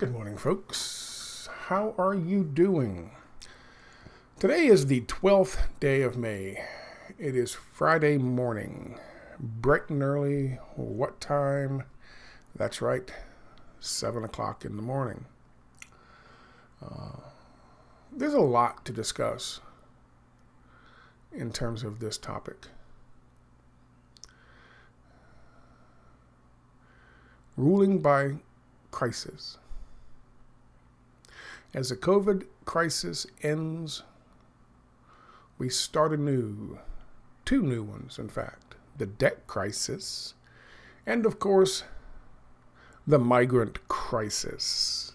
Good morning, folks. How are you doing? Today is the 12th day of May. It is Friday morning. Bright and early. What time? That's right, 7 o'clock in the morning. There's a lot to discuss in terms of this topic. Ruling by crisis. As the COVID crisis ends, we start anew. Two new ones, in fact. The debt crisis and, of course, the migrant crisis.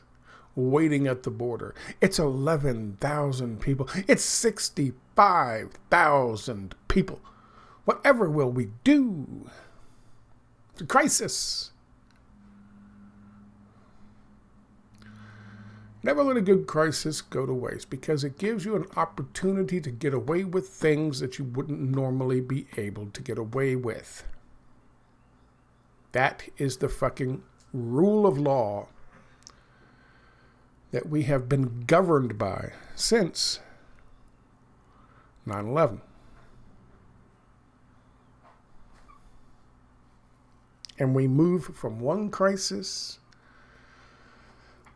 Waiting at the border. It's 11,000 people. It's 65,000 people. Whatever will we do? It's a crisis. Never let a good crisis go to waste because it gives you an opportunity to get away with things that you wouldn't normally be able to get away with. That is the fucking rule of law that we have been governed by since 9/11. And we move from one crisis,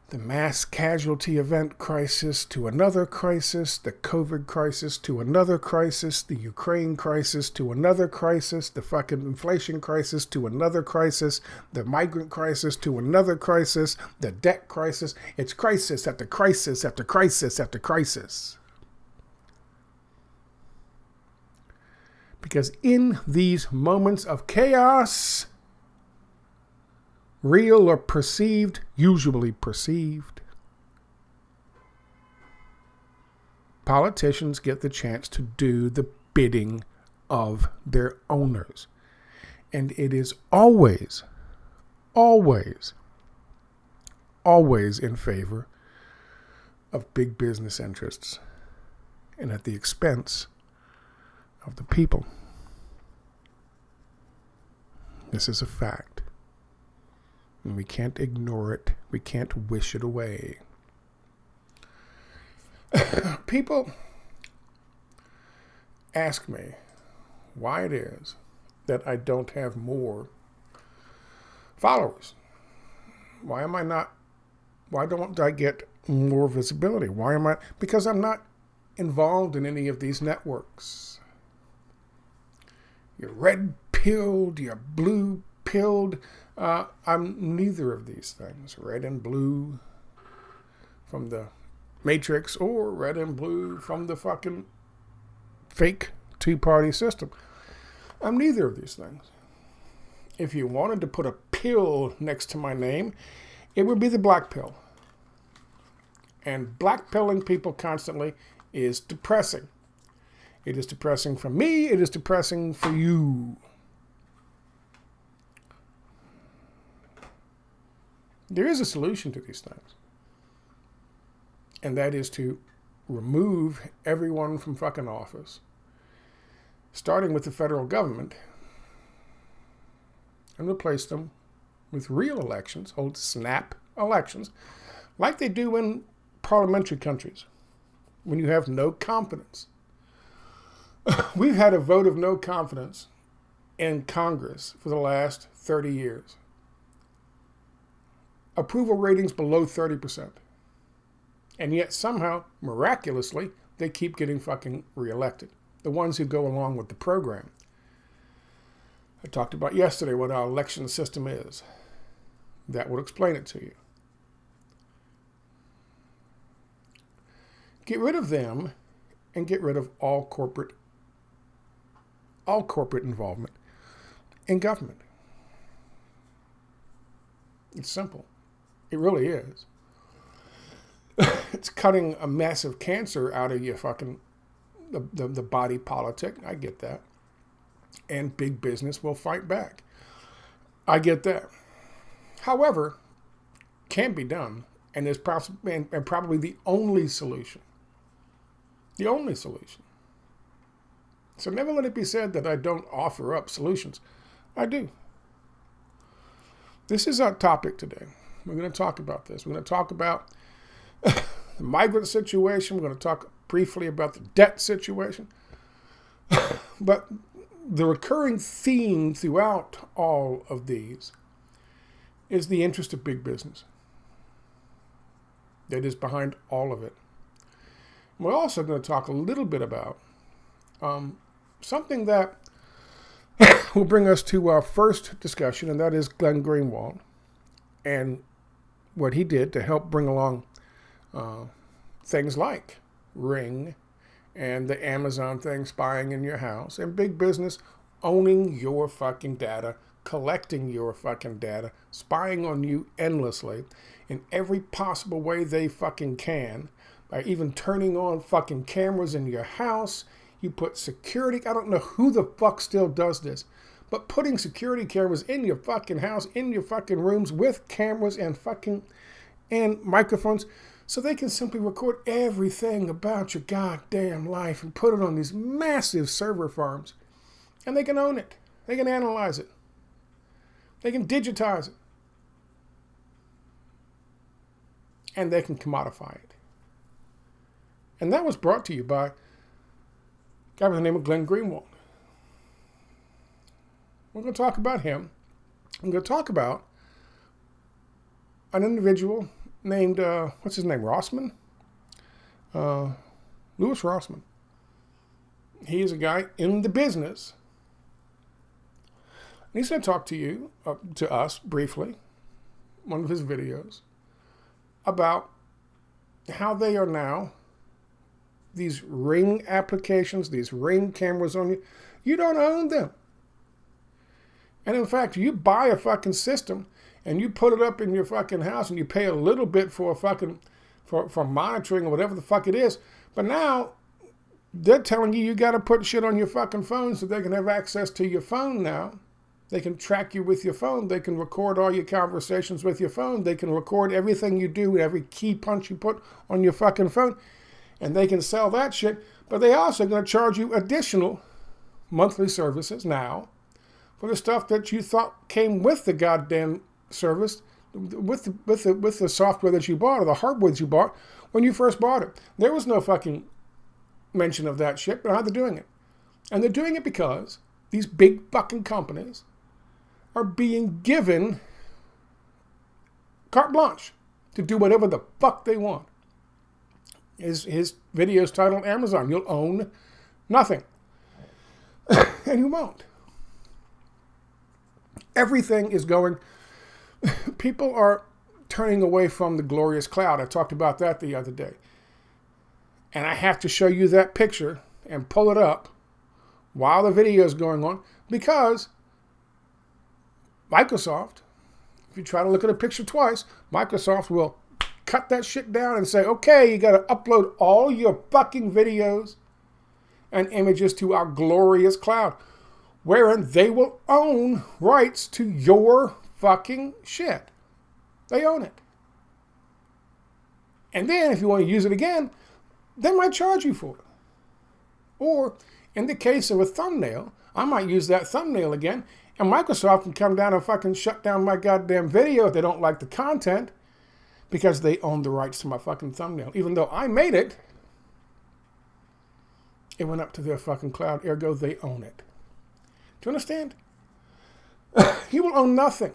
the mass casualty event crisis, to another crisis, the COVID crisis to another crisis, the Ukraine crisis to another crisis, the fucking inflation crisis to another crisis, the migrant crisis to another crisis, the debt crisis. It's crisis after crisis after crisis after crisis. Because in these moments of chaos, real or perceived, usually perceived, politicians get the chance to do the bidding of their owners. And it is always, always, always in favor of big business interests and at the expense of the people. This is a fact. And we can't ignore it. We can't wish it away. People ask me why it is that I don't have more followers. Why don't I get more visibility? Because I'm not involved in any of these networks. You're red-pilled, you're blue-pilled. I'm neither of these things. Red and blue from the Matrix or red and blue from the fucking fake two-party system. I'm neither of these things. If you wanted to put a pill next to my name, it would be the black pill. And blackpilling people constantly is depressing. It is depressing for me. It is depressing for you. There is a solution to these things. And that is to remove everyone from fucking office, starting with the federal government, and replace them with real elections, hold snap elections, like they do in parliamentary countries, when you have no confidence. We've had a vote of no confidence in Congress for the last 30 years. Approval ratings below 30%. And yet somehow, miraculously, they keep getting fucking reelected. The ones who go along with the program. I talked about yesterday what our election system is. That would explain it to you. Get rid of them and get rid of all corporate involvement in government. It's simple. It really is. It's cutting a massive cancer out of your fucking the body politic. I get that. And big business will fight back. I get that. However, can be done, and is probably the only solution. The only solution. So never let it be said that I don't offer up solutions. I do. This is our topic today. We're going to talk about this. We're going to talk about the migrant situation. We're going to talk briefly about the debt situation. But the recurring theme throughout all of these is the interest of big business that is behind all of it. We're also going to talk a little bit about something that will bring us to our first discussion, and that is Glenn Greenwald and what he did to help bring along things like Ring and the Amazon thing, spying in your house, and big business owning your fucking data, collecting your fucking data, spying on you endlessly in every possible way they fucking can, by even turning on fucking cameras in your house. You put security, I don't know who the fuck still does this, but putting security cameras in your fucking house, in your fucking rooms with cameras and microphones, so they can simply record everything about your goddamn life and put it on these massive server farms. And they can own it. They can analyze it. They can digitize it. And they can commodify it. And that was brought to you by a guy by the name of Glenn Greenwald. We're going to talk about him. I'm going to talk about an individual named, what's his name, Rossman? Louis Rossman. He is a guy in the business. And he's going to talk to you, to us briefly, one of his videos, about how they are now, these Ring applications, these Ring cameras on you, you don't own them. And in fact, you buy a fucking system and you put it up in your fucking house and you pay a little bit for for monitoring or whatever the fuck it is. But now they're telling you got to put shit on your fucking phone so they can have access to your phone now. They can track you with your phone. They can record all your conversations with your phone. They can record everything you do, every key punch you put on your fucking phone. And they can sell that shit. But they also going to charge you additional monthly services now for the stuff that you thought came with the goddamn service, with the software that you bought or the hardware that you bought when you first bought it. There was no fucking mention of that shit, but now they're doing it. And they're doing it because these big fucking companies are being given carte blanche to do whatever the fuck they want. His video is titled Amazon. You'll own nothing. And you won't. Everything is going... People are turning away from the glorious cloud. I talked about that the other day. And I have to show you that picture and pull it up while the video is going on, because Microsoft, if you try to look at a picture twice, Microsoft will cut that shit down and say, okay, you got to upload all your fucking videos and images to our glorious cloud, wherein they will own rights to your fucking shit. They own it. And then if you want to use it again, they might charge you for it. Or in the case of a thumbnail, I might use that thumbnail again, and Microsoft can come down and fucking shut down my goddamn video if they don't like the content, because they own the rights to my fucking thumbnail. Even though I made it, it went up to their fucking cloud, ergo they own it. Do you understand? You will own nothing.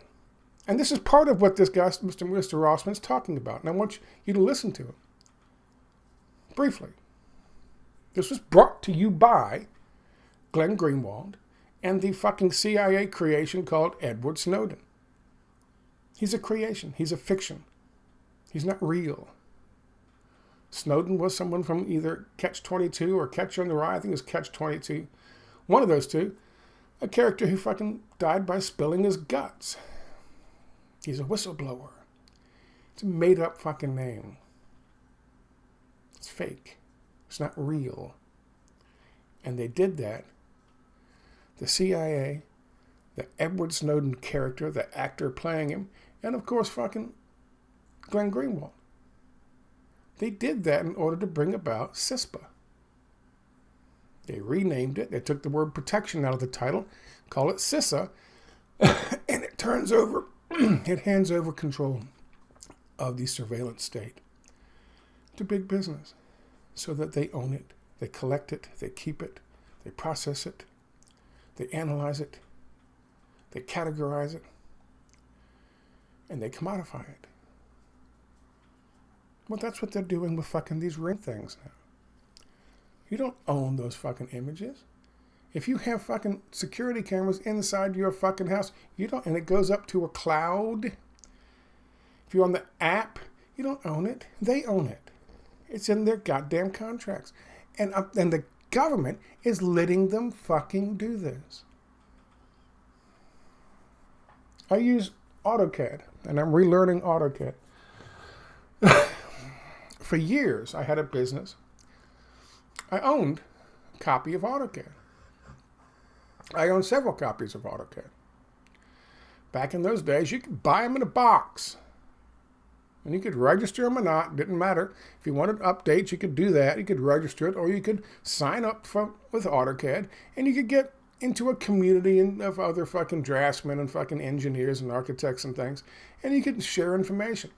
And this is part of what this guy, Mr. Rossman, is talking about. And I want you to listen to him. Briefly. This was brought to you by Glenn Greenwald and the fucking CIA creation called Edward Snowden. He's a creation. He's a fiction. He's not real. Snowden was someone from either Catch-22 or Catcher in the Rye. I think it was Catch-22. One of those two. A character who fucking died by spilling his guts. He's a whistleblower. It's a made-up fucking name. It's fake. It's not real. And they did that. The CIA, the Edward Snowden character, the actor playing him, and of course fucking Glenn Greenwald. They did that in order to bring about CISPA. They renamed it. They took the word protection out of the title, call it CISA, and it hands over control of the surveillance state to big business so that they own it, they collect it, they keep it, they process it, they analyze it, they categorize it, and they commodify it. Well, that's what they're doing with fucking these Ring things now. You don't own those fucking images. If you have fucking security cameras inside your fucking house, you don't, and it goes up to a cloud. If you're on the app, you don't own it. They own it. It's in their goddamn contracts. And the government is letting them fucking do this. I use AutoCAD, and I'm relearning AutoCAD. For years, I had a business. I owned a copy of AutoCAD. I owned several copies of AutoCAD. Back in those days, you could buy them in a box. And you could register them or not. Didn't matter. If you wanted updates, you could do that. You could register it, or you could sign up with AutoCAD, and you could get into a community of other fucking draftsmen and fucking engineers and architects and things, and you could share information.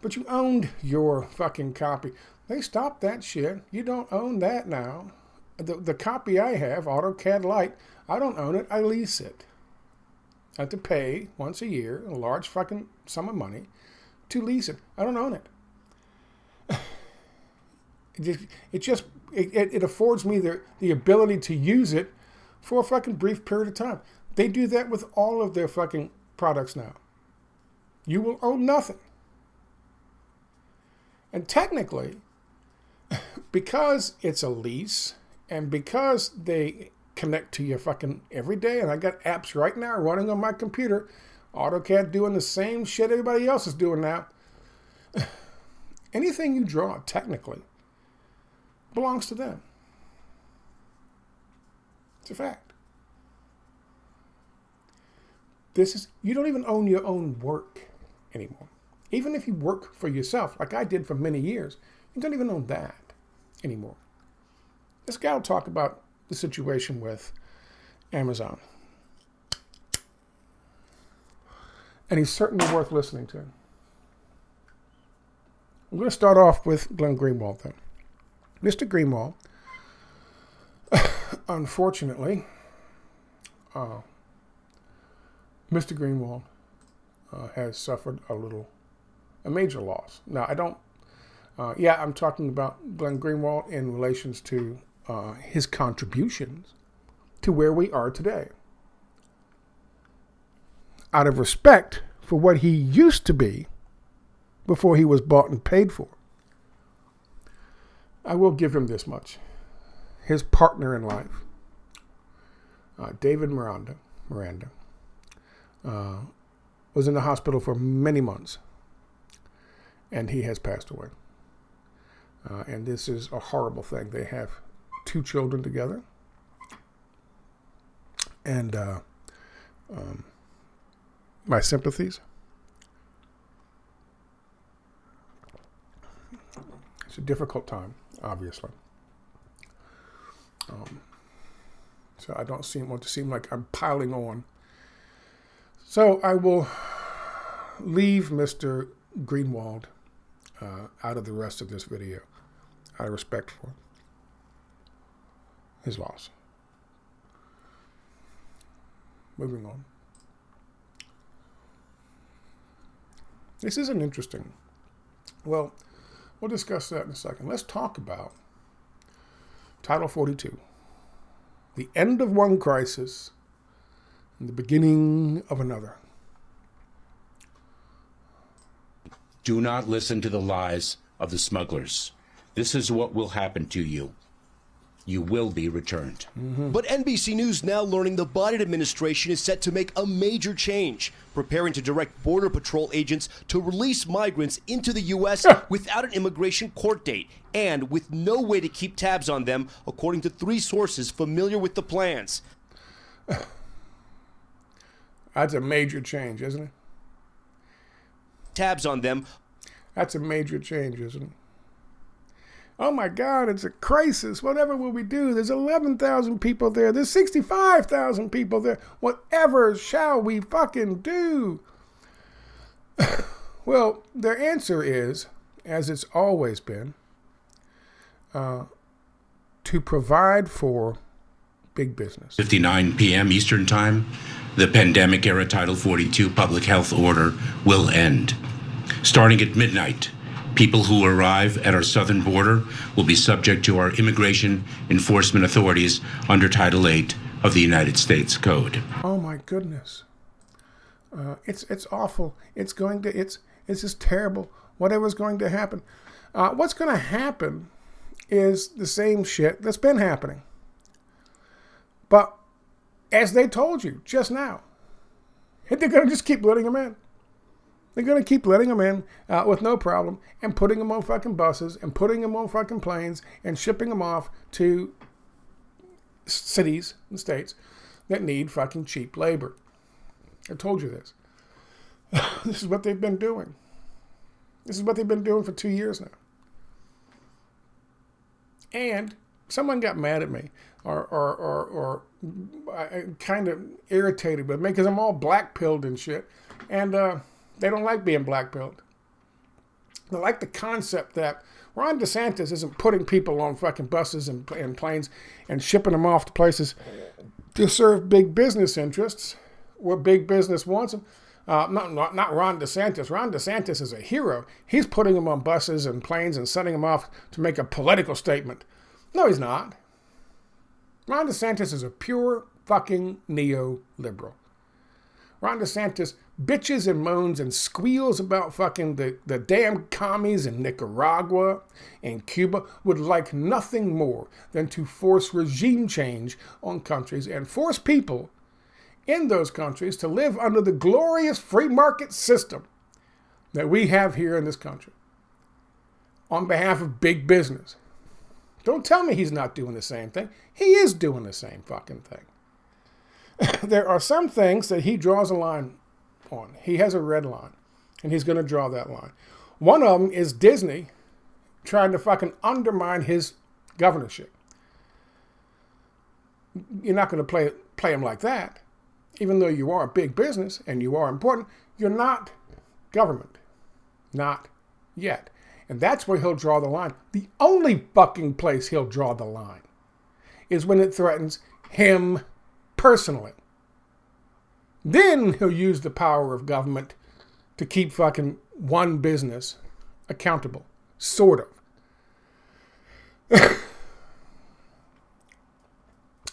But you owned your fucking copy. They stopped that shit. You don't own that now. The copy I have, AutoCAD Lite, I don't own it. I lease it. I have to pay once a year a large fucking sum of money to lease it. I don't own it. It affords me the ability to use it for a fucking brief period of time. They do that with all of their fucking products now. You will own nothing. And technically, because it's a lease and because they connect to you fucking every day, and I got apps right now running on my computer, AutoCAD doing the same shit everybody else is doing now. Anything you draw technically belongs to them. It's a fact. You don't even own your own work anymore. Even if you work for yourself, like I did for many years, you don't even own that anymore. This guy will talk about the situation with Amazon. And he's certainly worth listening to. I'm going to start off with Glenn Greenwald then. Mr. Greenwald, unfortunately, Mr. Greenwald has suffered a major loss. Now, I'm talking about Glenn Greenwald in relations to his contributions to where we are today. Out of respect for what he used to be before he was bought and paid for, I will give him this much. His partner in life, David Miranda, was in the hospital for many months, and he has passed away. And this is a horrible thing. They have 2 children together, and my sympathies. It's a difficult time, obviously. So I don't want to seem like I'm piling on. So I will leave Mr. Greenwald out of the rest of this video, out of respect for his loss. Moving on. This isn't interesting. Well, we'll discuss that in a second. Let's talk about Title 42. The end of one crisis and the beginning of another. Do not listen to the lies of the smugglers. This is what will happen to you. You will be returned. Mm-hmm. But NBC News now learning the Biden administration is set to make a major change, preparing to direct Border Patrol agents to release migrants into the U.S. without an immigration court date and with no way to keep tabs on them, according to 3 sources familiar with the plans. That's a major change, isn't it? Tabs on them. That's a major change, isn't it? Oh my God, it's a crisis. Whatever will we do? There's 11,000 people there. There's 65,000 people there. Whatever shall we fucking do? Well, their answer is, as it's always been, to provide for big business. 59 p.m. Eastern Time, the pandemic-era Title 42 public health order will end. Starting at midnight, people who arrive at our southern border will be subject to our immigration enforcement authorities under Title 8 of the United States Code. Oh my goodness. It's awful. It's just terrible. Whatever's going to happen. What's going to happen is the same shit that's been happening. But as they told you just now, they're going to just keep letting them in. They're going to keep letting them in with no problem and putting them on fucking buses and putting them on fucking planes and shipping them off to cities and states that need fucking cheap labor. I told you this. This is what they've been doing. This is what they've been doing for 2 years now. And someone got mad at me or kind of irritated with me because I'm all black-pilled and shit. And they don't like being black-pilled. They like the concept that Ron DeSantis isn't putting people on fucking buses and planes and shipping them off to places to serve big business interests where big business wants them. Not Ron DeSantis. Ron DeSantis is a hero. He's putting them on buses and planes and sending them off to make a political statement. No, he's not. Ron DeSantis is a pure fucking neoliberal. Ron DeSantis bitches and moans and squeals about fucking the damn commies in Nicaragua and Cuba would like nothing more than to force regime change on countries and force people in those countries to live under the glorious free market system that we have here in this country on behalf of big business. Don't tell me he's not doing the same thing. He is doing the same fucking thing. There are some things that he draws a line on. He has a red line, and he's going to draw that line. One of them is Disney trying to fucking undermine his governorship. You're not going to play him like that. Even though you are a big business and you are important, you're not government. Not yet. And that's where he'll draw the line. The only fucking place he'll draw the line is when it threatens him personally. Then he'll use the power of government to keep fucking one business accountable. Sort of.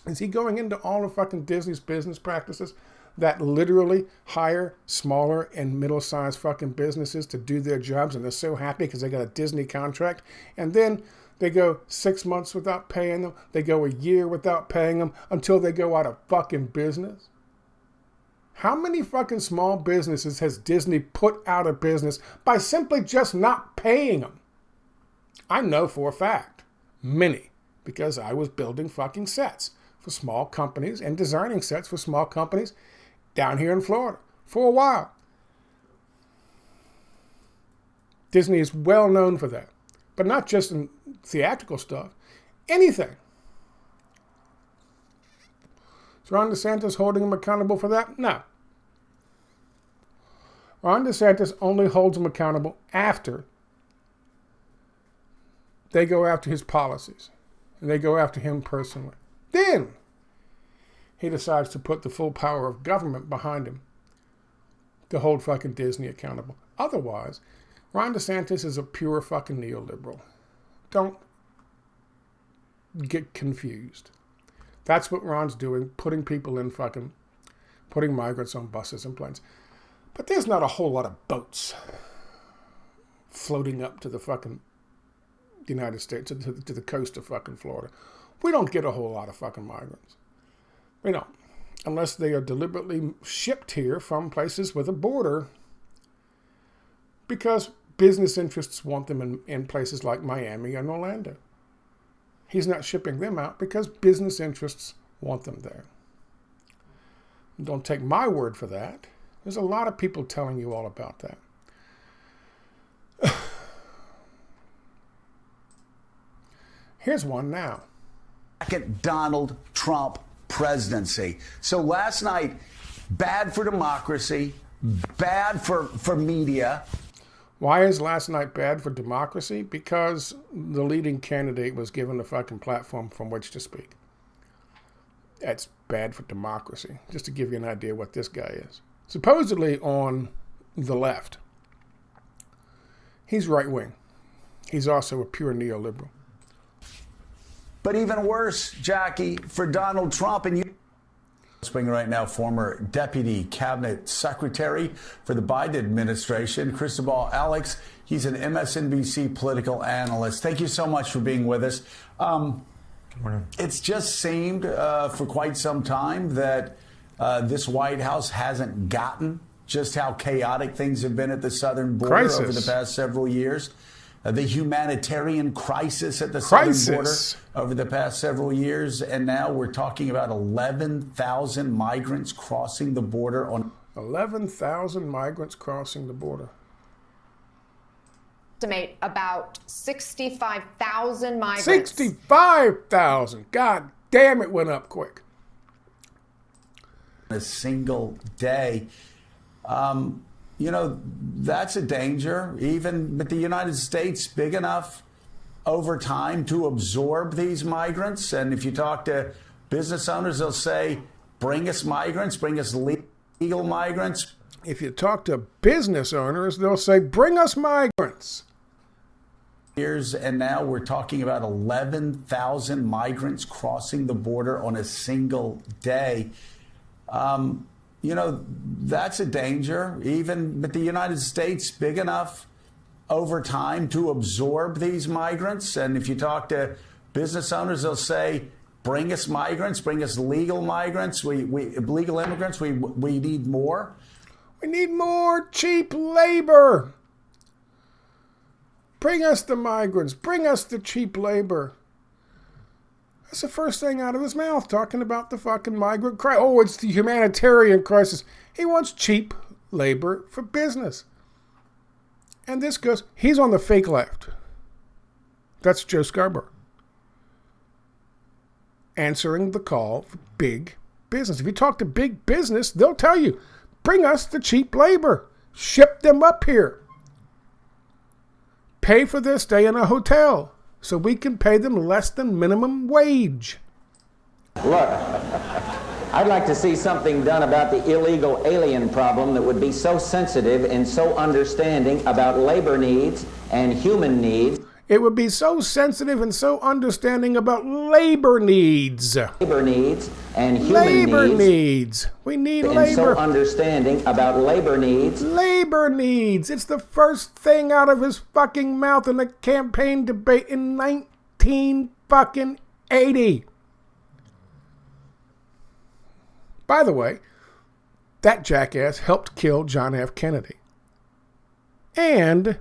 Is he going into all of fucking Disney's business practices that literally hire smaller and middle-sized fucking businesses to do their jobs, and they're so happy because they got a Disney contract, and then they go 6 months without paying them, they go a year without paying them until they go out of fucking business? How many fucking small businesses has Disney put out of business by simply just not paying them? I know for a fact. Many. Because I was building fucking sets for small companies and designing sets for small companies down here in Florida for a while. Disney is well known for that. But not just in theatrical stuff. Anything. Is Ron DeSantis holding him accountable for that? No. Ron DeSantis only holds him accountable after they go after his policies. And they go after him personally. Then he decides to put the full power of government behind him to hold fucking Disney accountable. Otherwise, Ron DeSantis is a pure fucking neoliberal. Don't get confused. That's what Ron's doing, putting migrants on buses and planes. But there's not a whole lot of boats floating up to the fucking United States, to the coast of fucking Florida. We don't get a whole lot of fucking migrants. We don't. Unless they are deliberately shipped here from places with a border because business interests want them in places like Miami and Orlando. He's not shipping them out because business interests want them there. Don't take my word for that. There's a lot of people telling you all about that. Here's one now. Second Donald Trump presidency. So last night, bad for democracy, bad for media. Why is last night bad for democracy? Because the leading candidate was given a fucking platform from which to speak. That's bad for democracy. Just to give you an idea what this guy is. Supposedly on the left. He's right wing. He's also a pure neoliberal. But even worse, Jackie, for Donald Trump and you. Swing right now, former Deputy Cabinet Secretary for the Biden administration, Cristobal Alex. He's an MSNBC political analyst. Thank you so much for being with us. Good morning. It's just seemed for quite some time that this White House hasn't gotten just how chaotic things have been at the southern border over the past several years. The humanitarian crisis at the southern border over the past several years. And now we're talking about 11,000 migrants crossing the border on 11,000 migrants crossing the border. Estimate about 65,000 migrants. 65,000. God damn, it went up quick. A single day. You know, that's a danger, even with the United States big enough over time to absorb these migrants. And if you talk to business owners, they'll say, bring us migrants, bring us legal migrants. If you talk to business owners, they'll say, bring us migrants. And now we're talking about 11,000 migrants crossing the border on a single day. You know, that's a danger, even with the United States big enough over time to absorb these migrants. And if you talk to business owners, they'll say, bring us migrants, bring us legal migrants, legal immigrants, we need more. We need more cheap labor. Bring us the migrants, bring us the cheap labor. That's the first thing out of his mouth, talking about the fucking migrant crisis. Oh, it's the humanitarian crisis. He wants cheap labor for business. And this goes, he's on the fake left. That's Joe Scarborough. Answering the call for big business. If you talk to big business, they'll tell you, bring us the cheap labor. Ship them up here. Pay for their stay in a hotel, so we can pay them less than minimum wage. Look, I'd like to see something done about the illegal alien problem that would be so sensitive and so understanding about labor needs and human needs. It would be so sensitive and so understanding about labor needs. Labor needs and human needs. Labor needs. We need and labor. So understanding about labor needs. Labor needs. It's the first thing out of his fucking mouth in the campaign debate in 1980. By the way, that jackass helped kill John F. Kennedy. And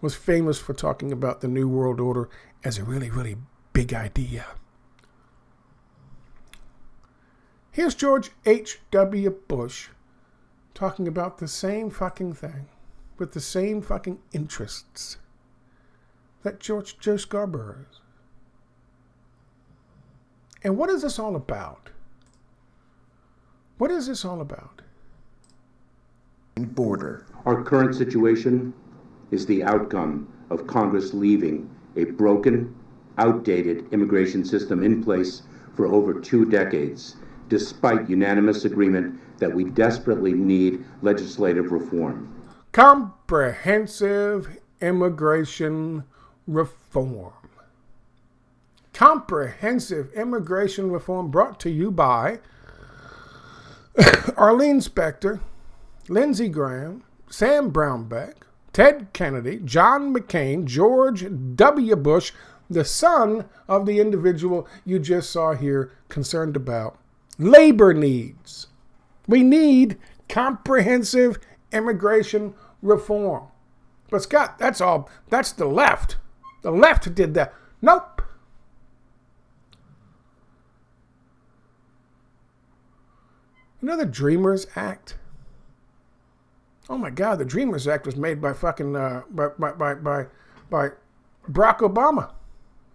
was famous for talking about the New World Order as a really, really big idea. Here's George H.W. Bush talking about the same fucking thing with the same fucking interests that Joe Scarborough is. And what is this all about? What is this all about? Border. Our current situation is the outcome of Congress leaving a broken, outdated immigration system in place for over 2 decades, despite unanimous agreement that we desperately need legislative reform. Comprehensive immigration reform. Comprehensive immigration reform brought to you by Arlene Specter, Lindsey Graham, Sam Brownback, Ted Kennedy, John McCain, George W. Bush, the son of the individual you just saw here, concerned about labor needs. We need comprehensive immigration reform. But Scott, that's the left. The left did that. Nope. You know the Dreamers Act? Oh my God, the Dreamers Act was made by fucking by Barack Obama.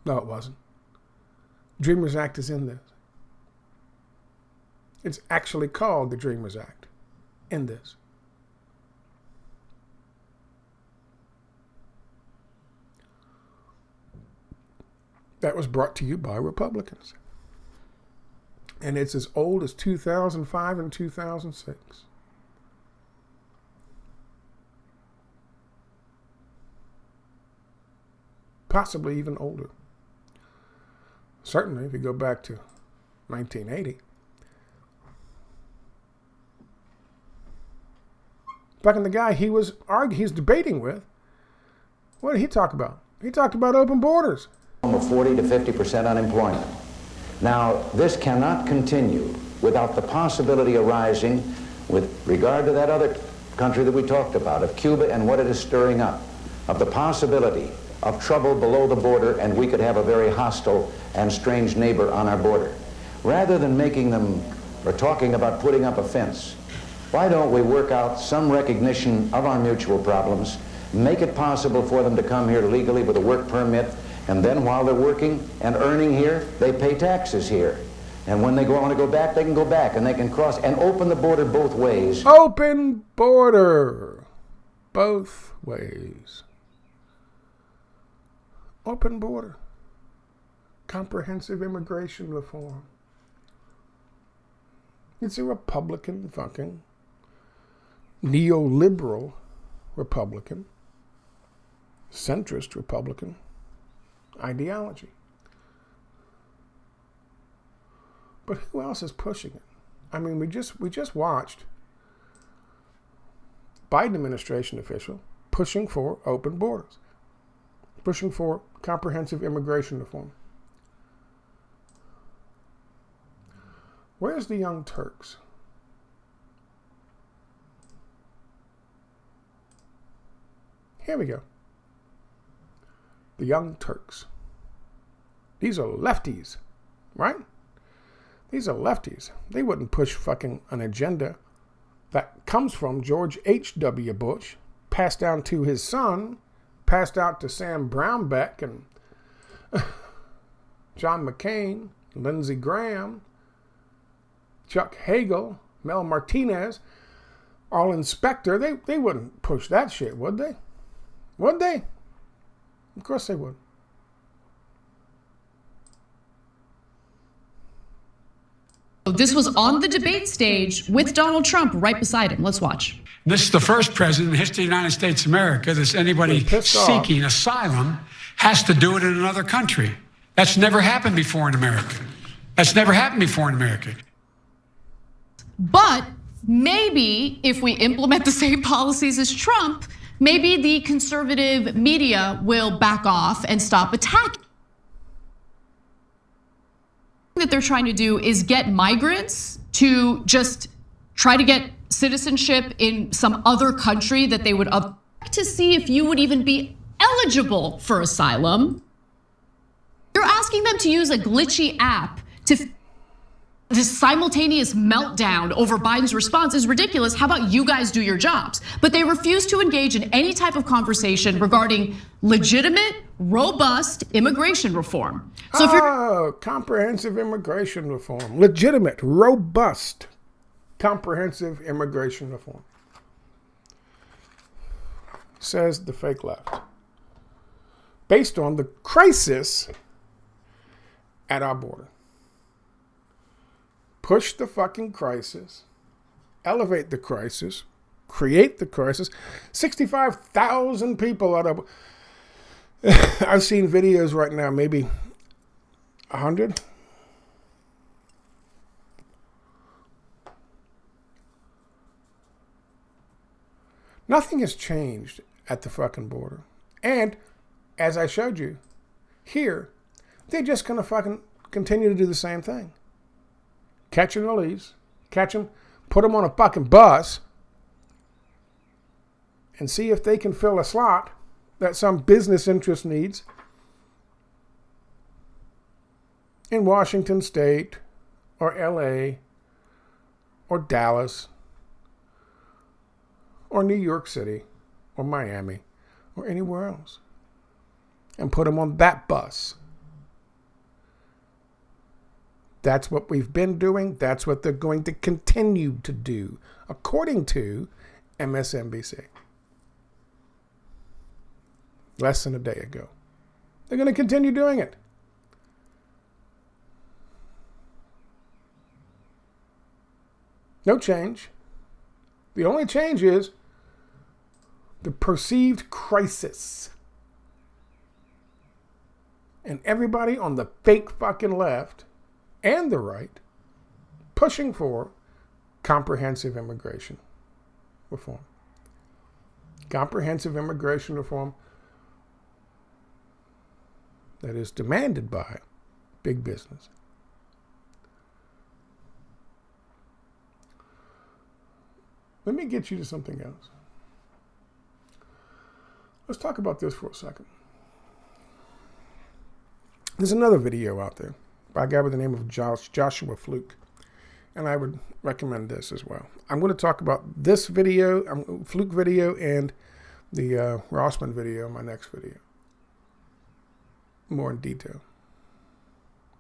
No, it wasn't. Dreamers Act is in this. It's actually called the Dreamers Act. in this. That was brought to you by Republicans. And it's as old as 2005 and 2006. Possibly even older. Certainly, if you go back to 1980. Fucking the guy he's debating with, what did he talk about? He talked about open borders. Of 40 to 50% unemployment. Now, this cannot continue without the possibility arising with regard to that other country that we talked about, of Cuba and what it is stirring up, of the possibility of trouble below the border, and we could have a very hostile and strange neighbor on our border. Rather than making them or talking about putting up a fence, why don't we work out some recognition of our mutual problems, make it possible for them to come here legally with a work permit, and then while they're working and earning here, they pay taxes here. And when they want to go back, they can go back and they can cross and open the border both ways. Open border. Both ways. Open border. Comprehensive immigration reform. It's a Republican fucking neoliberal Republican, centrist Republican ideology. But who else is pushing it? I mean, we just watched Biden administration official pushing for open borders, pushing for comprehensive immigration reform. Where's the Young Turks? Here we go. The Young Turks. These are lefties, right? These are lefties. They wouldn't push fucking an agenda that comes from George H.W. Bush, passed down to his son, passed out to Sam Brownback and John McCain, Lindsey Graham, Chuck Hagel, Mel Martinez, all Inspector. They wouldn't push that shit, would they? Would they? Of course they would. This was on the debate stage with Donald Trump right beside him. Let's watch. This is the first president in the history of the United States of America that anybody seeking asylum has to do it in another country. That's never happened before in America. That's never happened before in America. But maybe if we implement the same policies as Trump, maybe the conservative media will back off and stop attacking. That they're trying to do is get migrants to just try to get citizenship in some other country that they would to see if you would even be eligible for asylum. You're asking them to use a glitchy app to this simultaneous meltdown over Biden's response is ridiculous. How about you guys do your jobs? But they refuse to engage in any type of conversation regarding legitimate, robust immigration reform. So if you're comprehensive immigration reform, legitimate, robust, comprehensive immigration reform, says the fake left, based on the crisis at our border. Push the fucking crisis, elevate the crisis, create the crisis. 65,000 people out of... I've seen videos right now, maybe 100. Nothing has changed at the fucking border. And, as I showed you, here, they're just going to fucking continue to do the same thing. Catch and release, catch them, put them on a fucking bus, and see if they can fill a slot that some business interest needs in Washington State or LA or Dallas or New York City or Miami or anywhere else, and put them on that bus. That's what we've been doing. That's what they're going to continue to do, according to MSNBC. Less than a day ago. They're going to continue doing it. No change. The only change is the perceived crisis. And everybody on the fake fucking left and the right pushing for comprehensive immigration reform. Comprehensive immigration reform that is demanded by big business. Let me get you to something else. Let's talk about this for a second. There's another video out there by a guy by the name of Joshua Fluke, and I would recommend this as well. I'm going to talk about this video, Fluke video, and the Rossman video in my next video, more in detail.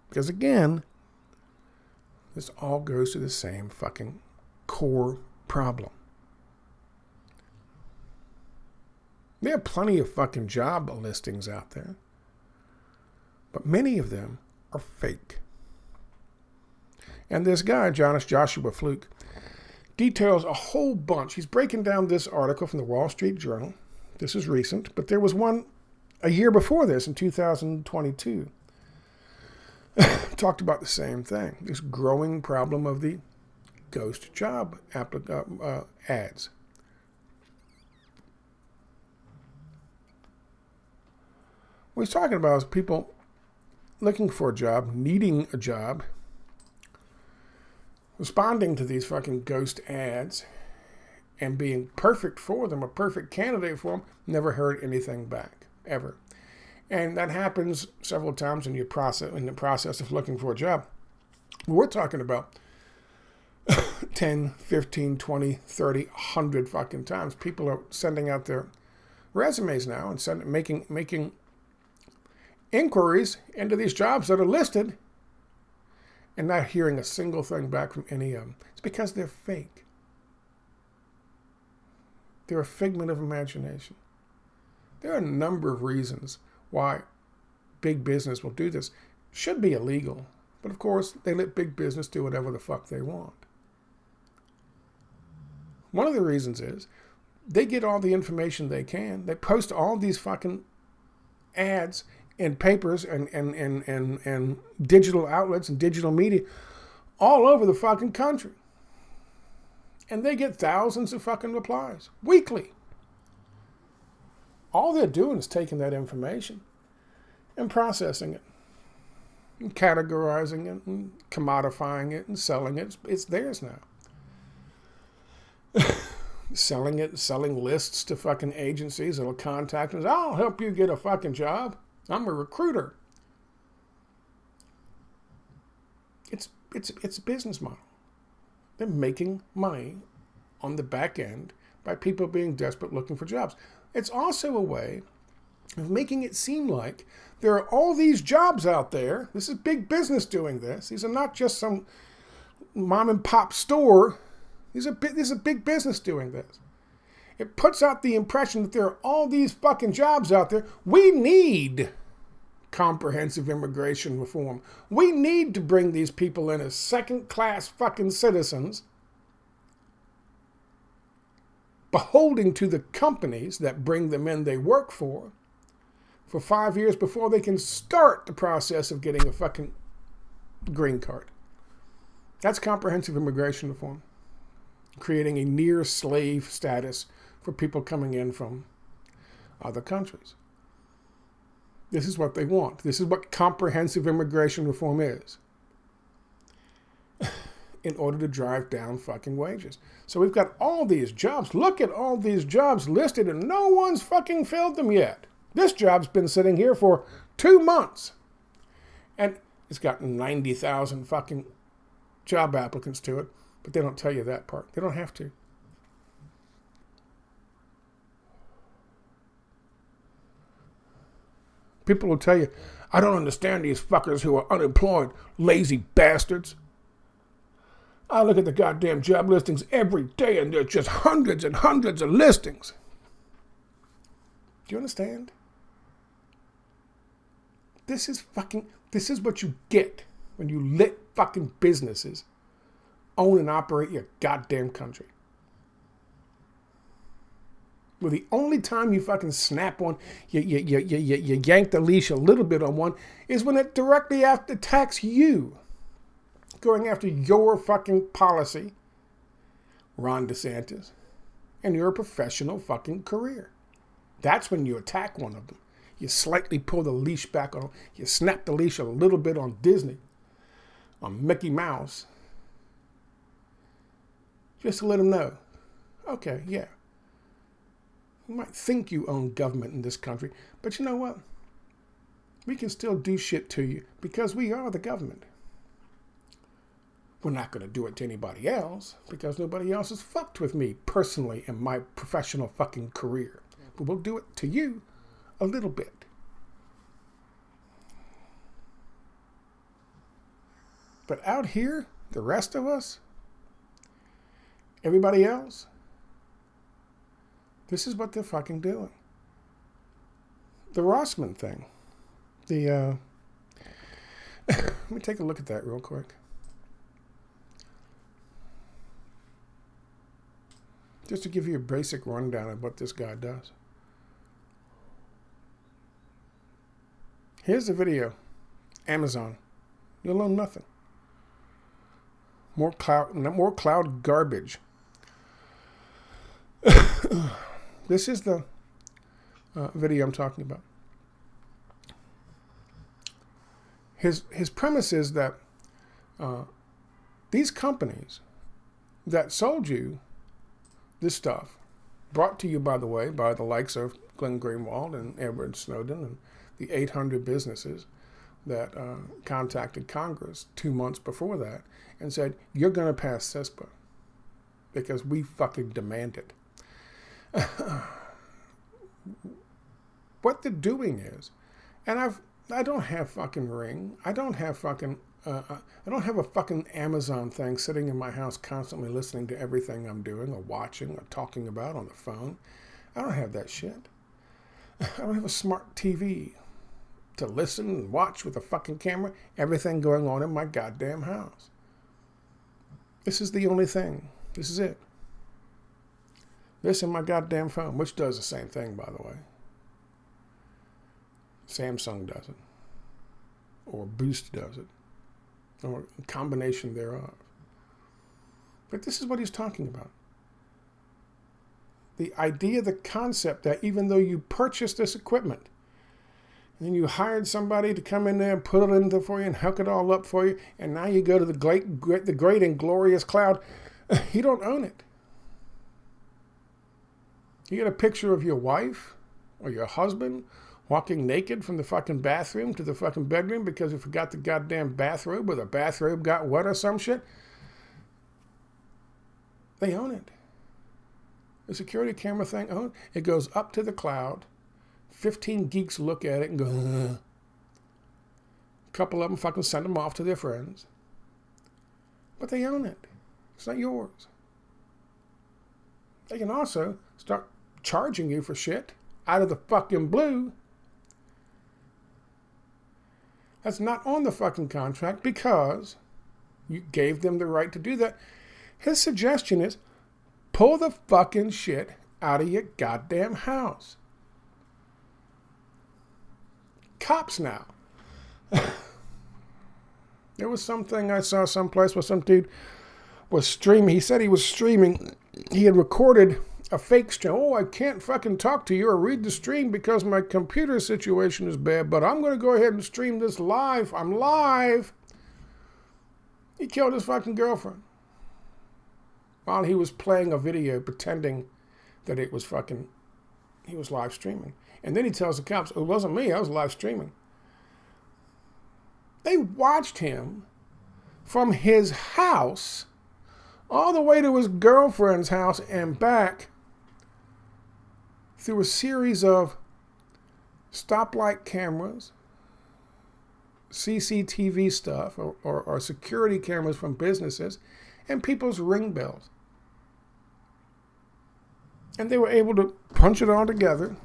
Because again, this all goes to the same fucking core problem. There are plenty of fucking job listings out there, but many of them are fake. And this guy, Joshua Fluke, details a whole bunch. He's breaking down this article from the Wall Street Journal. This is recent, but there was one a year before this in 2022. Talked about the same thing, this growing problem of the ghost job ads. What he's talking about is people looking for a job, needing a job, responding to these fucking ghost ads and being perfect for them, a perfect candidate for them, never heard anything back, ever. And that happens several times in the process of looking for a job. We're talking about 10, 15, 20, 30, 100 fucking times. People are sending out their resumes now and making inquiries into these jobs that are listed and not hearing a single thing back from any of them. It's because they're fake. They're a figment of imagination. There are a number of reasons why big business will do this. Should be illegal, but of course they let big business do whatever the fuck they want. One of the reasons is they get all the information they can. They post all these fucking ads in papers and digital outlets and digital media all over the fucking country. And they get thousands of fucking replies weekly. All they're doing is taking that information and processing it, and categorizing it, and commodifying it, and selling it. It's theirs now. Selling lists to fucking agencies that'll contact us. I'll help you get a fucking job. I'm a recruiter. It's a business model. They're making money on the back end by people being desperate looking for jobs. It's also a way of making it seem like there are all these jobs out there. This is big business doing this. These are not just some mom and pop store. This is a big business doing this. It puts out the impression that there are all these fucking jobs out there. We need comprehensive immigration reform. We need to bring these people in as second-class fucking citizens, beholding to the companies that bring them in they work for 5 years before they can start the process of getting a fucking green card. That's comprehensive immigration reform. Creating a near slave status for people coming in from other countries. This is what they want. This is what comprehensive immigration reform is. In order to drive down fucking wages. So we've got all these jobs. Look at all these jobs listed and no one's fucking filled them yet. This job's been sitting here for 2 months. And it's got 90,000 fucking job applicants to it. But they don't tell you that part. They don't have to. People will tell you, I don't understand these fuckers who are unemployed, lazy bastards. I look at the goddamn job listings every day and there's just hundreds and hundreds of listings. Do you understand? This is what you get when you let fucking businesses own and operate your goddamn country. Well, the only time you fucking snap on, you yank the leash a little bit on one is when it directly attacks you. Going after your fucking policy, Ron DeSantis, and your professional fucking career. That's when you attack one of them. You slightly pull the leash back on them. You snap the leash a little bit on Disney, on Mickey Mouse, just to let them know, okay, yeah, you might think you own government in this country, but you know what? We can still do shit to you because we are the government. We're not going to do it to anybody else because nobody else has fucked with me personally in my professional fucking career. But we'll do it to you a little bit. But out here, the rest of us, everybody else, this is what they're fucking doing. The Rossman thing. Let me take a look at that real quick. Just to give you a basic rundown of what this guy does. Here's the video. Amazon. You'll learn nothing. More cloud garbage. This is the video I'm talking about. His premise is that these companies that sold you this stuff, brought to you, by the way, by the likes of Glenn Greenwald and Edward Snowden and the 800 businesses that contacted Congress 2 months before that and said, you're going to pass CISPA because we fucking demand it. What they're doing is, and I don't have fucking Ring. I don't have a fucking Amazon thing sitting in my house constantly listening to everything I'm doing or watching or talking about on the phone. I don't have that shit. I don't have a smart TV to listen and watch with a fucking camera. Everything going on in my goddamn house. This is the only thing. This is it. This and my goddamn phone, which does the same thing, by the way. Samsung does it. Or Boost does it. Or a combination thereof. But this is what he's talking about. The idea, the concept that even though you purchased this equipment, and you hired somebody to come in there and put it in there for you and hook it all up for you, and now you go to the great and glorious cloud, you don't own it. You get a picture of your wife or your husband walking naked from the fucking bathroom to the fucking bedroom because you forgot the goddamn bathrobe or the bathrobe got wet or some shit. They own it. The security camera thing, it goes up to the cloud. 15 geeks look at it and go, a couple of them fucking send them off to their friends. But they own it. It's not yours. They can also start charging you for shit out of the fucking blue. That's not on the fucking contract because you gave them the right to do that. His suggestion is pull the fucking shit out of your goddamn house. Cops now. There was something I saw someplace where some dude was streaming. He said he was streaming. He had recorded a fake stream. Oh, I can't fucking talk to you or read the stream because my computer situation is bad, but I'm going to go ahead and stream this live. I'm live. He killed his fucking girlfriend while he was playing a video pretending that it was fucking, he was live streaming. And then he tells the cops, it wasn't me, I was live streaming. They watched him from his house all the way to his girlfriend's house and back through a series of stoplight cameras, CCTV stuff, or security cameras from businesses, and people's ring bells. And they were able to punch it all together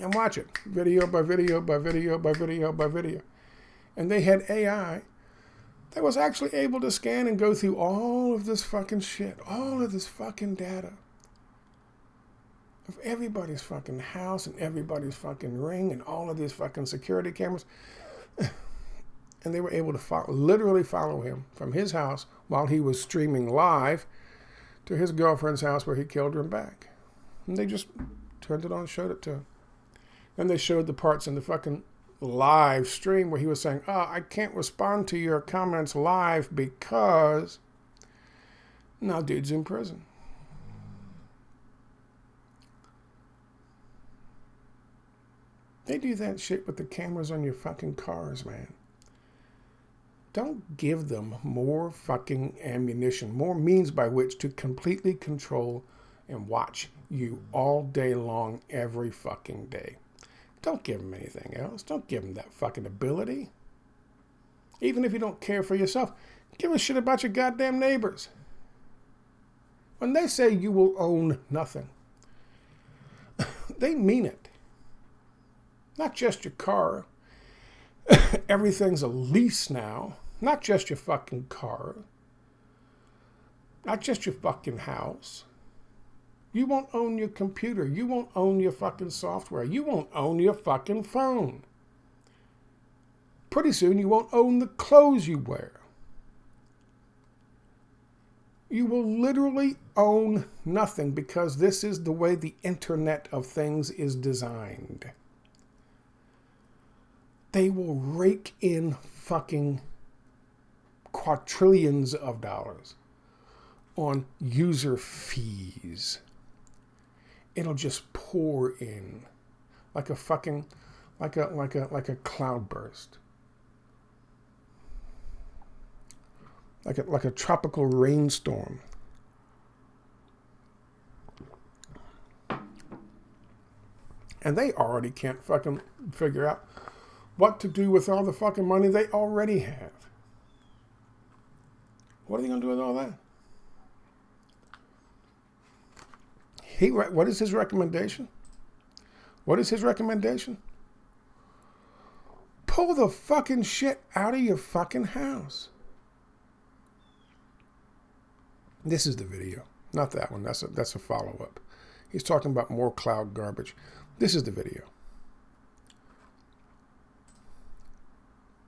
and watch it, video by video by video by video by video. And they had AI that was actually able to scan and go through all of this fucking shit, all of this fucking data of everybody's fucking house and everybody's fucking ring and all of these fucking security cameras. And they were able to literally follow him from his house while he was streaming live to his girlfriend's house where he killed her and back. And they just turned it on and showed it to him. Then they showed the parts in the fucking live stream where he was saying, I can't respond to your comments live because now dude's in prison. They do that shit with the cameras on your fucking cars, man. Don't give them more fucking ammunition, more means by which to completely control and watch you all day long, every fucking day. Don't give them anything else. Don't give them that fucking ability. Even if you don't care for yourself, give a shit about your goddamn neighbors. When they say you will own nothing, they mean it. Not just your car. Everything's a lease now. Not just your fucking car. Not just your fucking house. You won't own your computer. You won't own your fucking software. You won't own your fucking phone. Pretty soon you won't own the clothes you wear. You will literally own nothing because this is the way the Internet of Things is designed. They will rake in fucking quadrillions of dollars on user fees. It'll just pour in like a fucking like a cloudburst. Like a tropical rainstorm. And they already can't fucking figure out what to do with all the fucking money they already have. What are they going to do with all that? What is his recommendation? What is his recommendation? Pull the fucking shit out of your fucking house. This is the video, not that one. That's a follow-up. He's talking about more cloud garbage. This is the video.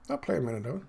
I'll play a minute of it.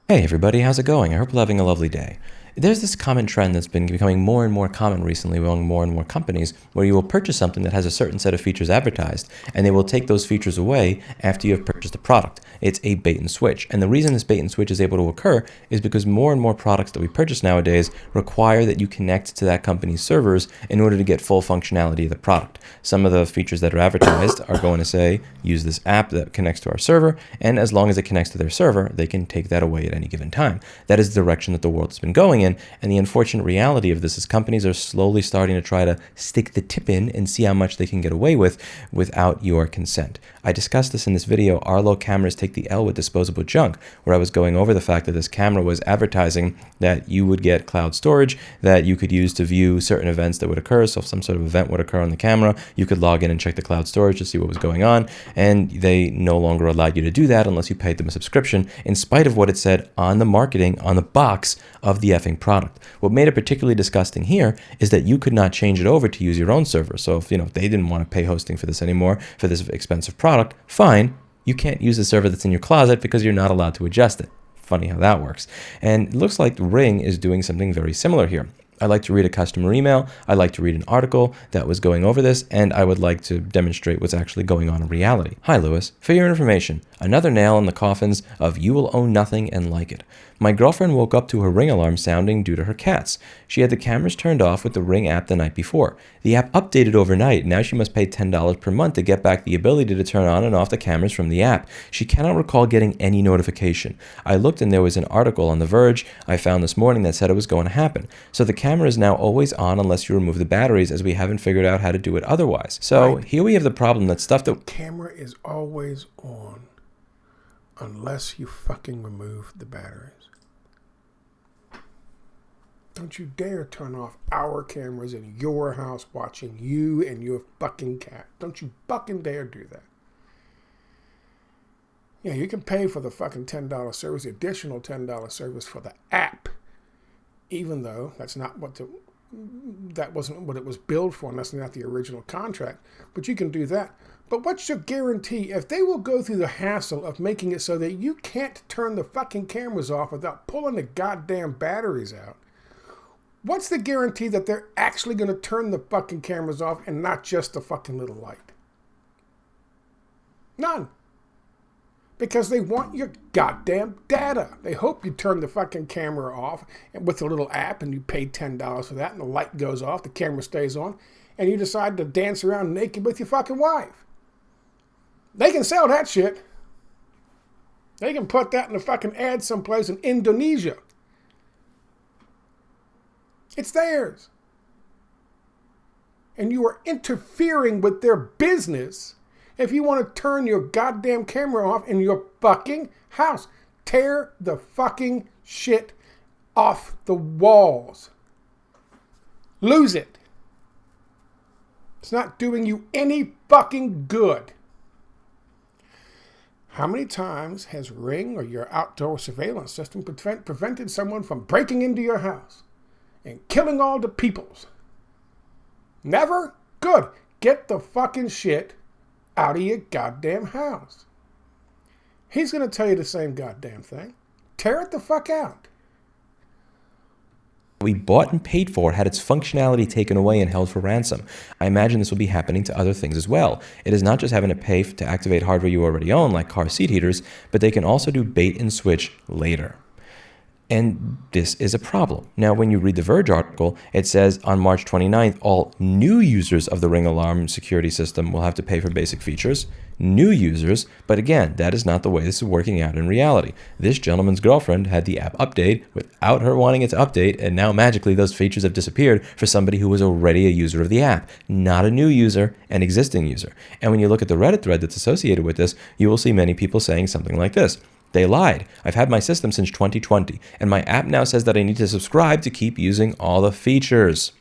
Hey everybody, how's it going? I hope you're having a lovely day. There's this common trend that's been becoming more and more common recently among more and more companies where you will purchase something that has a certain set of features advertised and they will take those features away after you have purchased the product. It's a bait and switch. And the reason this bait and switch is able to occur is because more and more products that we purchase nowadays require that you connect to that company's servers in order to get full functionality of the product. Some of the features that are advertised are going to say, use this app that connects to our server, and as long as it connects to their server, they can take that away at any given time. That is the direction that the world has been going in, and the unfortunate reality of this is companies are slowly starting to try to stick the tip in and see how much they can get away with without your consent. I discussed this in this video, Arlo cameras take the L with disposable junk, where I was going over the fact that this camera was advertising that you would get cloud storage that you could use to view certain events that would occur. So if some sort of event would occur on the camera, you could log in and check the cloud storage to see what was going on, and they no longer allowed you to do that unless you paid them a subscription, in spite of what it said on the marketing, on the box of the effing product. What made it particularly disgusting here is that you could not change it over to use your own server. So if they didn't want to pay hosting for this anymore, for this expensive product, fine, you can't use the server that's in your closet because you're not allowed to adjust it. Funny how that works. And it looks like Ring is doing something very similar here. I'd like to read a customer email, I'd like to read an article that was going over this, and I would like to demonstrate what's actually going on in reality. Hi Lewis, for your information, another nail in the coffins of you will own nothing and like it. My girlfriend woke up to her Ring alarm sounding due to her cats. She had the cameras turned off with the Ring app the night before. The app updated overnight, now she must pay $10 per month to get back the ability to turn on and off the cameras from the app. She cannot recall getting any notification. I looked and there was an article on The Verge I found this morning that said it was going to happen. So the camera is now always on unless you remove the batteries, as we haven't figured out how to do it otherwise. So here we have the problem that stuff that... The camera is always on unless you fucking remove the batteries. Don't you dare turn off our cameras in your house watching you and your fucking cat. Don't you fucking dare do that. Yeah, you can pay for the fucking $10 service, the additional $10 service for the app, even though that wasn't what it was billed for, and that's not the original contract. But you can do that. But what's your guarantee if they will go through the hassle of making it so that you can't turn the fucking cameras off without pulling the goddamn batteries out? What's the guarantee that they're actually going to turn the fucking cameras off and not just the fucking little light? None. Because they want your goddamn data. They hope you turn the fucking camera off with a little app and you pay $10 for that and the light goes off, the camera stays on, and you decide to dance around naked with your fucking wife. They can sell that shit. They can put that in a fucking ad someplace in Indonesia. It's theirs. And you are interfering with their business if you want to turn your goddamn camera off in your fucking house. Tear the fucking shit off the walls. Lose it. It's not doing you any fucking good. How many times has Ring or your outdoor surveillance system prevented someone from breaking into your house and killing all the peoples? Never? Good. Get the fucking shit out of your goddamn house. He's going to tell you the same goddamn thing. Tear it the fuck out. We bought and paid for had its functionality taken away and held for ransom. I imagine this will be happening to other things as well. It is not just having to pay to activate hardware you already own, like car seat heaters, but they can also do bait and switch later. And this is a problem. Now, when you read the Verge article, it says on March 29th, all new users of the Ring alarm security system will have to pay for basic features. New users, but again, that is not the way this is working out in reality. This gentleman's girlfriend had the app update without her wanting it to update, and now magically those features have disappeared for somebody who was already a user of the app, not a new user, an existing user. And when you look at the Reddit thread that's associated with this, you will see many people saying something like this. They lied. I've had my system since 2020, and my app now says that I need to subscribe to keep using all the features.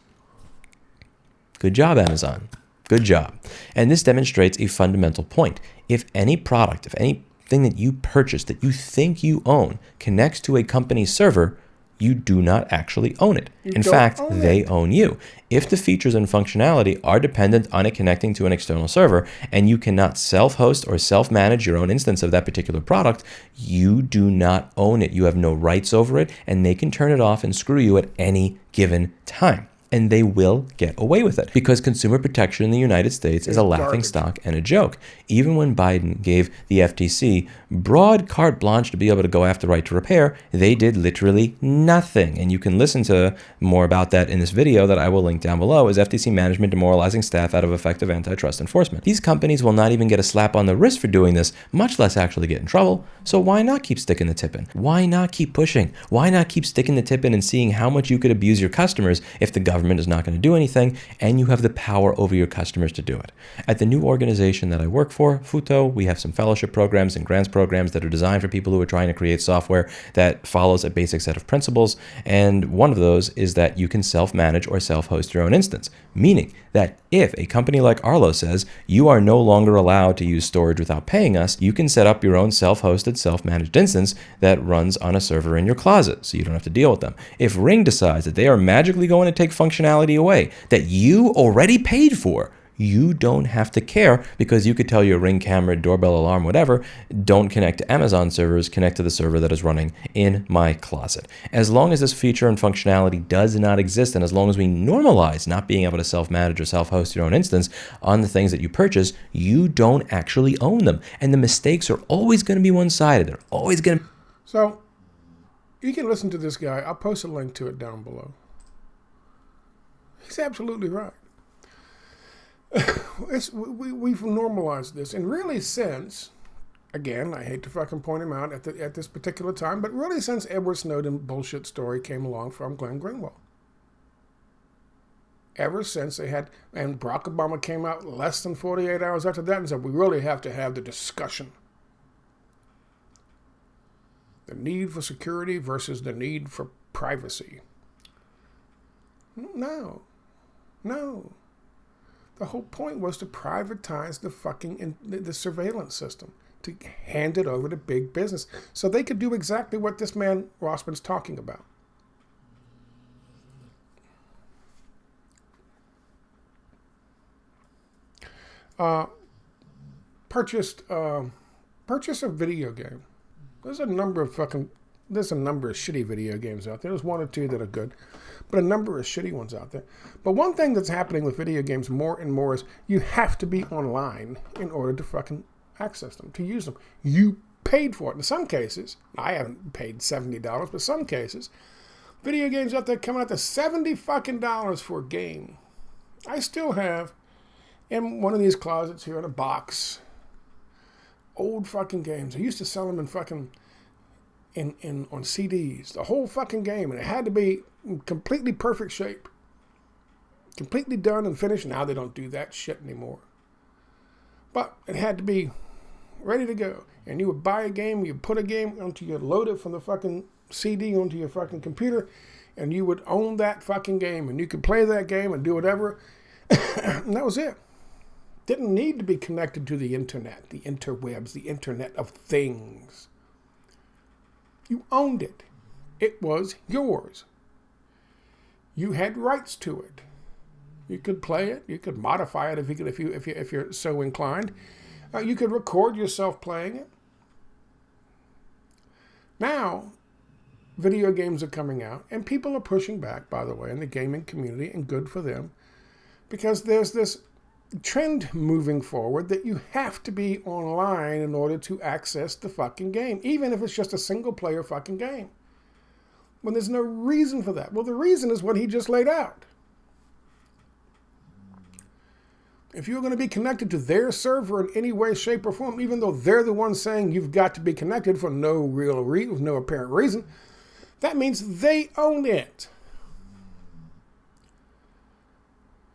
Good job, Amazon. Good job. And this demonstrates a fundamental point. If any product, if anything that you purchase that you think you own connects to a company's server, you do not actually own it. In fact, they own you. If the features and functionality are dependent on it connecting to an external server and you cannot self-host or self-manage your own instance of that particular product, you do not own it. You have no rights over it, and they can turn it off and screw you at any given time. And they will get away with it because consumer protection in the United States is a laughingstock and a joke. Even when Biden gave the FTC broad carte blanche to be able to go after right to repair, they did literally nothing. And you can listen to more about that in this video that I will link down below, is FTC management demoralizing staff out of effective antitrust enforcement. These companies will not even get a slap on the wrist for doing this, much less actually get in trouble. So why not keep sticking the tip in? Why not keep pushing? Why not keep sticking the tip in and seeing how much you could abuse your customers if the government is not going to do anything and you have the power over your customers to do it? At the new organization that I work for, Futo, we have some fellowship programs and grants programs that are designed for people who are trying to create software that follows a basic set of principles. And one of those is that you can self-manage or self-host your own instance, meaning that if a company like Arlo says you are no longer allowed to use storage without paying us, you can set up your own self-hosted, self-managed instance that runs on a server in your closet so you don't have to deal with them. If Ring decides that they are magically going to take functionality away that you already paid for, you don't have to care because you could tell your Ring camera, doorbell, alarm, whatever, don't connect to Amazon servers, connect to the server that is running in my closet. As long as this feature and functionality does not exist, and as long as we normalize not being able to self-manage or self-host your own instance on the things that you purchase, you don't actually own them. And the mistakes are always going to be one-sided. They're always going to... So, you can listen to this guy. I'll post a link to it down below. He's absolutely right. We've normalized this, and really since, again, I hate to fucking point him out at this particular time, but really since Edward Snowden bullshit story came along from Glenn Greenwald. ever since they had, and Barack Obama came out less than 48 hours after that and said, we really have to have the discussion. The need for security versus the need for privacy. No. The whole point was to privatize the surveillance system, to hand it over to big business so they could do exactly what this man Rossman's talking about. Purchase a video game. There's a number of shitty video games out there. There's one or two that are good, but a number of shitty ones out there. But one thing that's happening with video games more and more is you have to be online in order to fucking access them, to use them. You paid for it. In some cases, I haven't paid $70, but some cases, video games out there coming out to $70 fucking dollars for a game. I still have in one of these closets here in a box old fucking games. I used to sell them in fucking on CDs, the whole fucking game, and it had to be in completely perfect shape, completely done and finished. Now they don't do that shit anymore, but it had to be ready to go. And you would buy a game, you put a game onto your, load it from the fucking CD onto your fucking computer, and you would own that fucking game, and you could play that game and do whatever. And that was it. Didn't need to be connected to the internet, the interwebs, the internet of things. You owned it. It was yours. You had rights to it. You could play it. You could modify it if you're so inclined. You could record yourself playing it. Now, video games are coming out, and people are pushing back, by the way, in the gaming community, and good for them, because there's this trend moving forward that you have to be online in order to access the fucking game, even if it's just a single player fucking game. When there's no reason for that. Well, the reason is what he just laid out. If you're going to be connected to their server in any way, shape, or form, even though they're the ones saying you've got to be connected for no real reason, no apparent reason, that means they own it.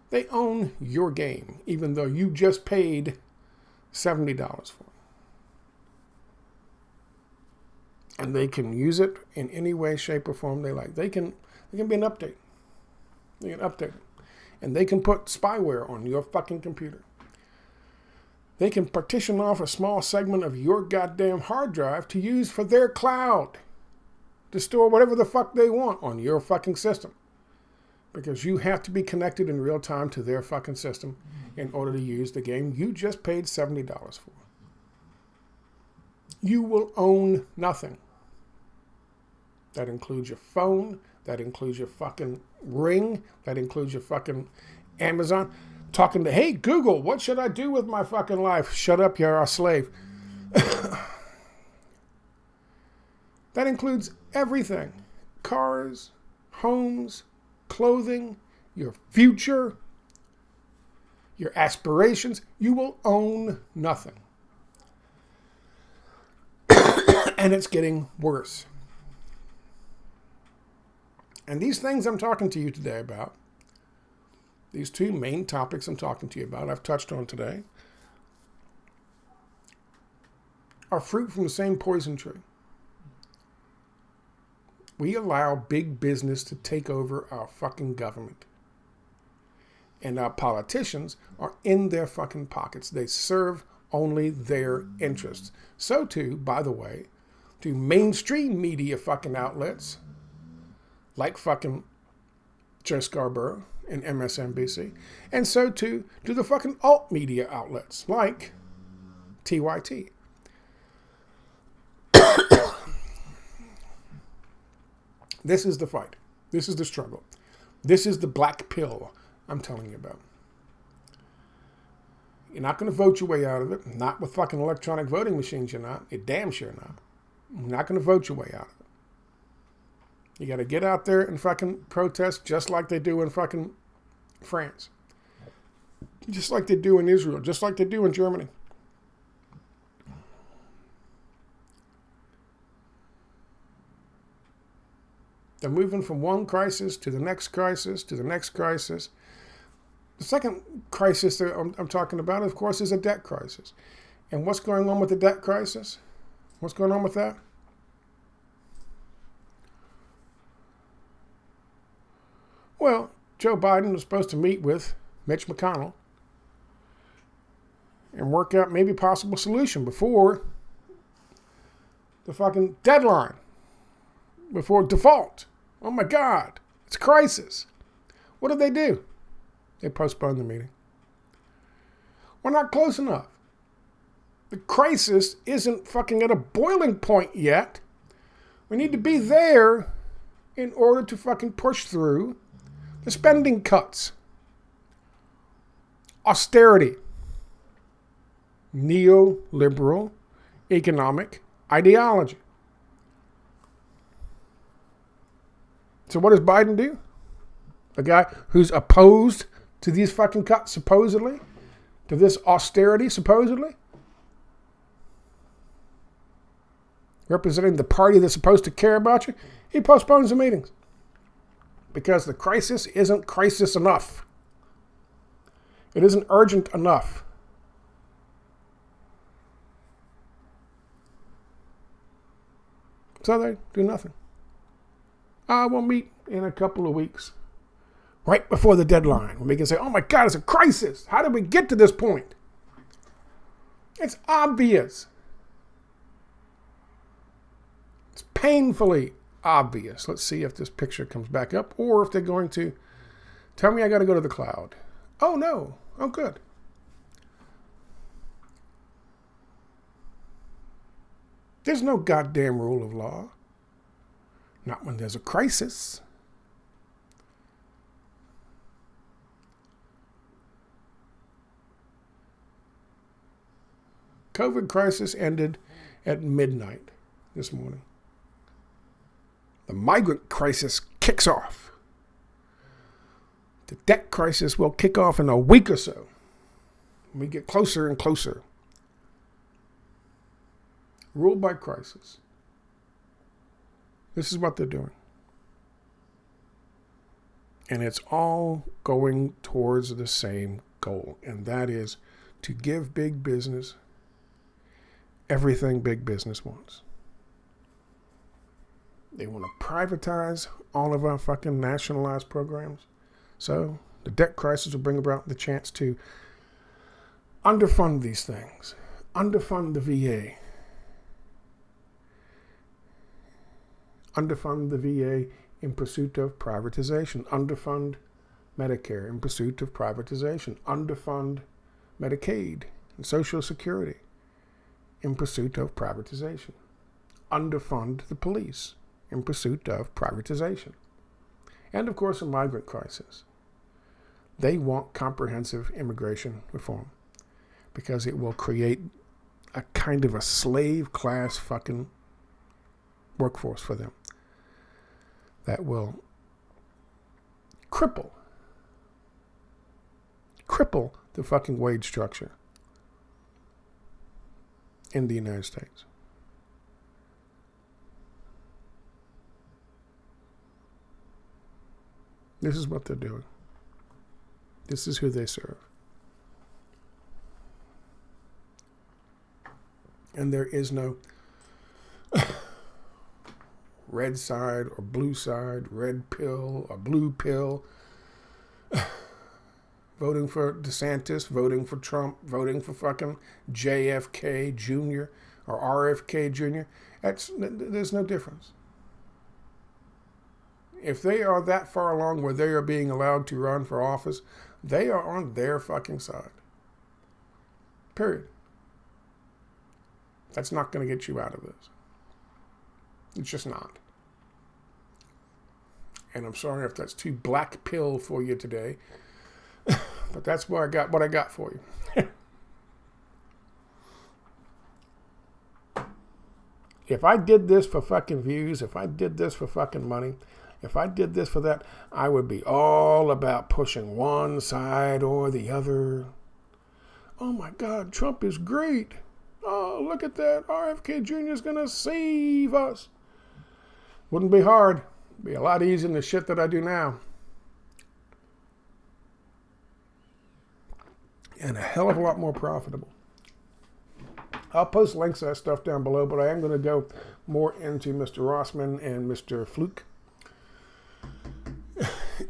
They own your game, even though you just paid $70 for it. And they can use it in any way, shape, or form they like. They can be an update. They can update it. And they can put spyware on your fucking computer. They can partition off a small segment of your goddamn hard drive to use for their cloud, to store whatever the fuck they want on your fucking system. Because you have to be connected in real time to their fucking system in order to use the game you just paid $70 for. You will own nothing. That includes your phone. That includes your fucking Ring. That includes your fucking Amazon. Talking to, hey, Google, what should I do with my fucking life? Shut up, you're a slave. That includes everything. Cars, homes, clothing, your future, your aspirations. You will own nothing. And it's getting worse. And these things I'm talking to you today about, these two main topics I'm talking to you about, I've touched on today, are fruit from the same poison tree. We allow big business to take over our fucking government. And our politicians are in their fucking pockets. They serve only their interests. So too, by the way, do mainstream media fucking outlets like fucking Joe Scarborough and MSNBC. And so too do the fucking alt media outlets like TYT. This is the fight. This is the struggle. This is the black pill I'm telling you about. You're not going to vote your way out of it. Not with fucking electronic voting machines, you're not. You're damn sure not. You're not going to vote your way out of it. You got to get out there and fucking protest just like they do in fucking France. Just like they do in Israel. Just like they do in Germany. They're moving from one crisis to the next crisis to the next crisis. The second crisis that I'm talking about, of course, is a debt crisis. And what's going on with the debt crisis? What's going on with that? Well, Joe Biden was supposed to meet with Mitch McConnell and work out maybe a possible solution before the fucking deadline, before default. Oh my God, it's a crisis. What did they do? They postponed the meeting. We're not close enough. The crisis isn't fucking at a boiling point yet. We need to be there in order to fucking push through the spending cuts. Austerity. Neoliberal economic ideology. So what does Biden do? The guy who's opposed to these fucking cuts, supposedly, to this austerity, supposedly, representing the party that's supposed to care about you, he postpones the meetings because the crisis isn't crisis enough. It isn't urgent enough. So they do nothing. We'll meet in a couple of weeks, right before the deadline, when we can say, oh my God, it's a crisis. How did we get to this point? It's obvious. It's painfully obvious. Let's see if this picture comes back up or if they're going to tell me I got to go to the cloud. Oh, no. Oh, good. There's no goddamn rule of law. Not when there's a crisis. COVID crisis ended at midnight this morning. The migrant crisis kicks off. The debt crisis will kick off in a week or so. We get closer and closer. Ruled by crisis. This is what they're doing. And it's all going towards the same goal, and that is to give big business everything big business wants. They want to privatize all of our fucking nationalized programs. So the debt crisis will bring about the chance to underfund these things, underfund the VA, underfund the VA in pursuit of privatization, underfund Medicare in pursuit of privatization, underfund Medicaid and Social Security in pursuit of privatization, underfund the police in pursuit of privatization, and of course a migrant crisis. They want comprehensive immigration reform because it will create a kind of a slave class fucking workforce for them that will cripple the fucking wage structure in the United States. This is what they're doing. This is who they serve. And there is no red side or blue side, red pill or blue pill, voting for DeSantis, voting for Trump, voting for fucking JFK Jr. or RFK Jr. There's no difference. If they are that far along where they are being allowed to run for office, they are on their fucking side. Period. That's not going to get you out of this. It's just not. And I'm sorry if that's too black pill for you today, but that's what I got for you. If I did this for fucking views, if I did this for fucking money, if I did this for that, I would be all about pushing one side or the other. Oh my God, Trump is great. Oh, look at that. RFK Jr. is going to save us. Wouldn't be hard. It'd be a lot easier than the shit that I do now. and a hell of a lot more profitable. I'll post links to that stuff down below, but I am going to go more into Mr. Rossman and Mr. Fluke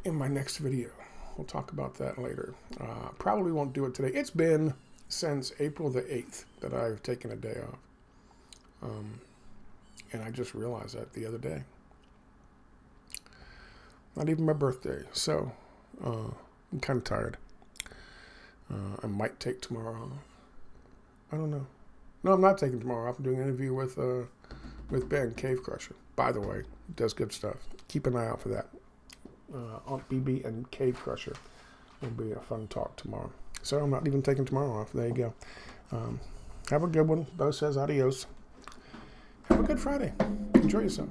in my next video. We'll talk about that later. Probably won't do it today. It's been since April the 8th that I've taken a day off. And I just realized that the other day. Not even my birthday. So, I'm kind of tired. I might take tomorrow off. I don't know. No, I'm not taking tomorrow off. I'm doing an interview with Ben, Cave Crusher. By the way, he does good stuff. Keep an eye out for that. Aunt BB and Cave Crusher will be a fun talk tomorrow. So I'm not even taking tomorrow off. There you go. Have a good one. Bo says adios. Have a good Friday. Enjoy yourself.